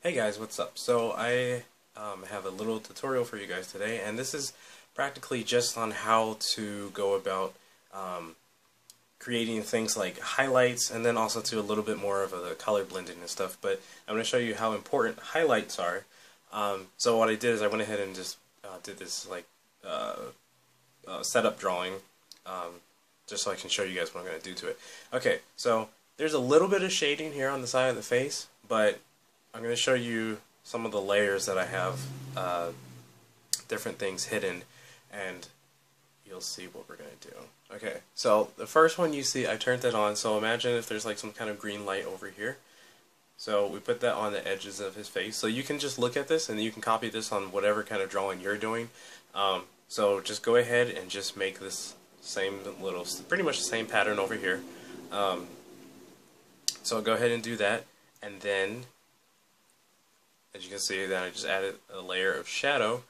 Hey guys, what's up? So I have a little tutorial for you guys today, and this is practically just on how to go about creating things like highlights, and then also to a little bit more of the color blending and stuff. But I'm going to show you how important highlights are. So what I did is I went ahead and just did this like setup drawing, just so I can show you guys what I'm going to do to it. Okay, so there's a little bit of shading here on the side of the face, but I'm going to show you some of the layers that I have, different things hidden, and you'll see what we're going to do. Okay, so the first one you see, I turned it on, so imagine if there's like some kind of green light over here. So we put that on the edges of his face. So you can just look at this and you can copy this on whatever kind of drawing you're doing. So just go ahead and just make this same little, pretty much the same pattern over here. So go ahead and do that, and then as you can see, then I just added a layer of shadow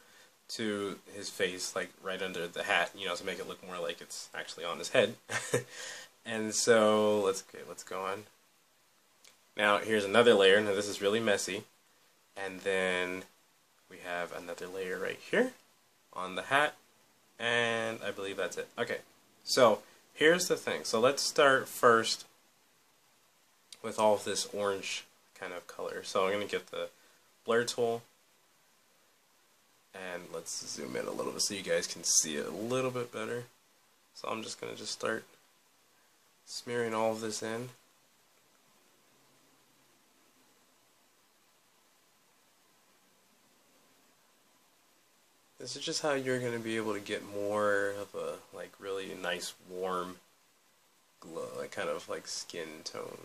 to his face, like right under the hat, you know, to make it look more like it's actually on his head. And so let's go on. Now here's another layer. Now this is really messy, and then we have another layer right here on the hat, and I believe that's it. Okay, so here's the thing. So let's start first with all of this orange kind of color. So I'm going to get the blur tool, and let's zoom in a little bit so you guys can see it a little bit better. So I'm just going to start smearing all of this in. This is just how you're going to be able to get more of a like really nice warm glow, like kind of like skin tone.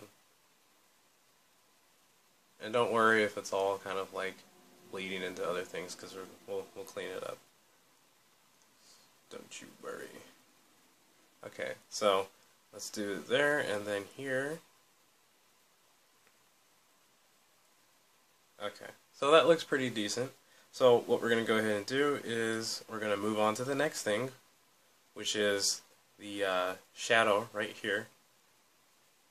And don't worry if it's all kind of like bleeding into other things, because we'll clean it up. Don't you worry. Okay, so let's do it there, and then here. Okay, so that looks pretty decent. So what we're going to go ahead and do is we're going to move on to the next thing, which is the shadow right here.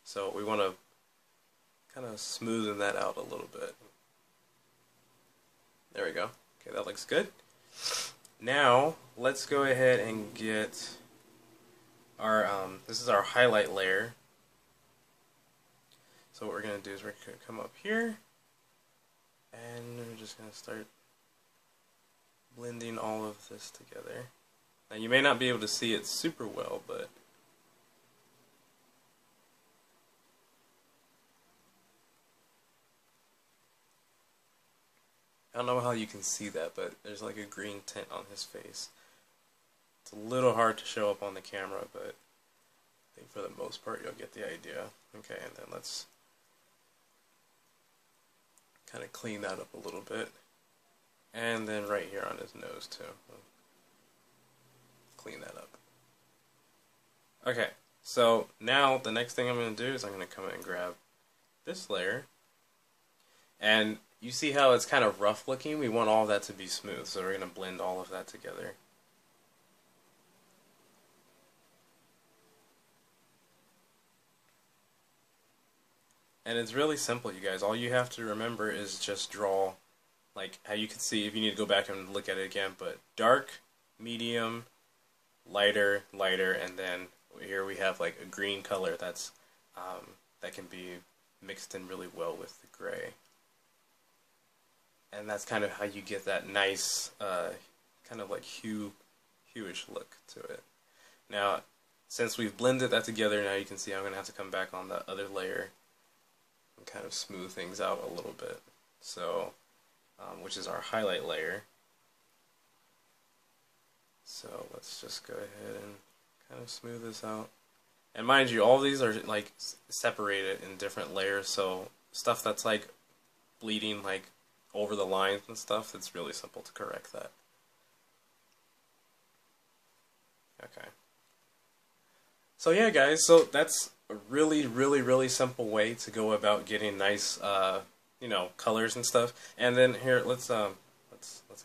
So we want to kind of smoothen that out a little bit. There we go. Okay, that looks good. Now let's go ahead and get our this is our highlight layer. So what we're going to do is we're going to come up here, and we're just going to start blending all of this together. Now you may not be able to see it super well, but I don't know how you can see that, but there's like a green tint on his face. It's a little hard to show up on the camera, but I think for the most part you'll get the idea. Okay, and then let's kind of clean that up a little bit. And then right here on his nose too. Clean that up. Okay, so now the next thing I'm going to do is I'm going to come in and grab this layer. And you see how it's kind of rough looking? We want all of that to be smooth, so we're going to blend all of that together. And it's really simple, you guys. All you have to remember is just draw, like how you can see, if you need to go back and look at it again, but dark, medium, lighter, lighter, and then here we have like a green color that's that can be mixed in really well with the gray. And that's kind of how you get that nice kind of like hueish look to it. Now, since we've blended that together, now you can see I'm going to have to come back on the other layer and kind of smooth things out a little bit. So, which is our highlight layer. So let's just go ahead and kind of smooth this out. And mind you, all these are like separated in different layers, so stuff that's like bleeding like over the lines and stuff, it's really simple to correct that. Okay. So yeah, guys, so that's a really simple way to go about getting nice you know, colors and stuff. And then here, let's go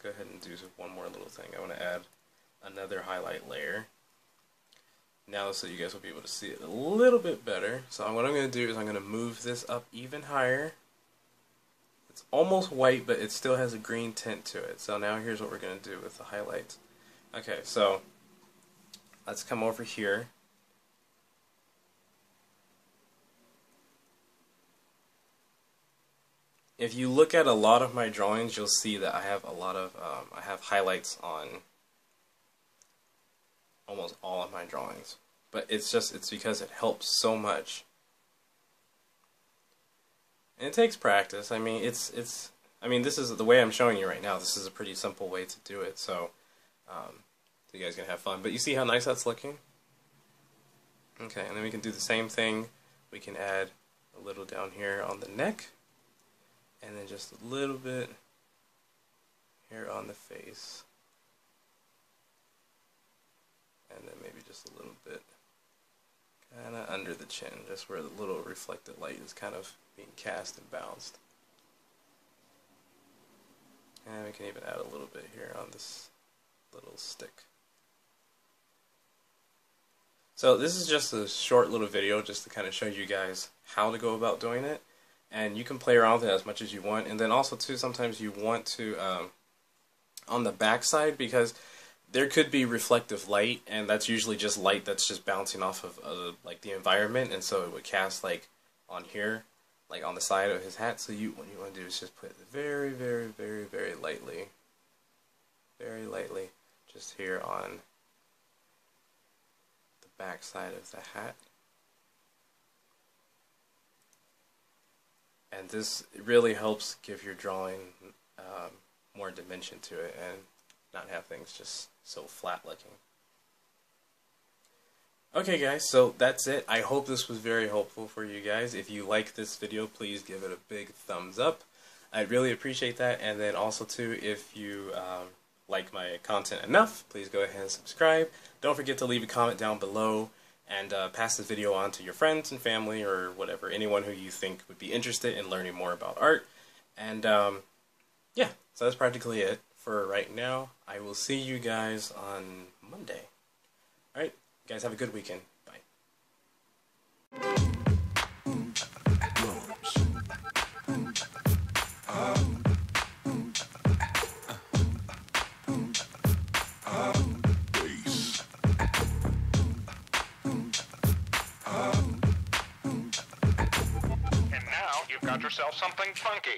ahead and do one more little thing. I want to add another highlight layer. Now so you guys will be able to see it a little bit better. So what I'm going to do is I'm going to move this up even higher. It's almost white, but it still has a green tint to it. So now here's what we're going to do with the highlights. Okay, so let's come over here. If you look at a lot of my drawings, you'll see that I have a lot of, I have highlights on almost all of my drawings. But it's because it helps so much. And it takes practice. I mean, this is the way I'm showing you right now. This is a pretty simple way to do it. So you guys can have fun. But you see how nice that's looking? Okay, and then we can do the same thing. We can add a little down here on the neck. And then just a little bit here on the face. And then maybe just a little bit kind of under the chin, just where the little reflected light is kind of being cast and bounced. And we can even add a little bit here on this little stick. So this is just a short little video just to kind of show you guys how to go about doing it. And you can play around with it as much as you want. And then also too, sometimes you want to, on the back side, because there could be reflective light, and that's usually just light that's just bouncing off of like the environment, and so it would cast like on here, like on the side of his hat. So what you want to do is just put it very, very, very, very lightly, just here on the back side of the hat. And this really helps give your drawing more dimension to it and not have things just so flat looking. Okay guys, so that's it. I hope this was very helpful for you guys. If you like this video, please give it a big thumbs up. I'd really appreciate that. And then also too, if you like my content enough, please go ahead and subscribe. Don't forget to leave a comment down below. And pass this video on to your friends and family or whatever, anyone who you think would be interested in learning more about art. And yeah, so that's practically it for right now. I will see you guys on Monday. Alright, guys, have a good weekend. Bye. Got yourself something funky.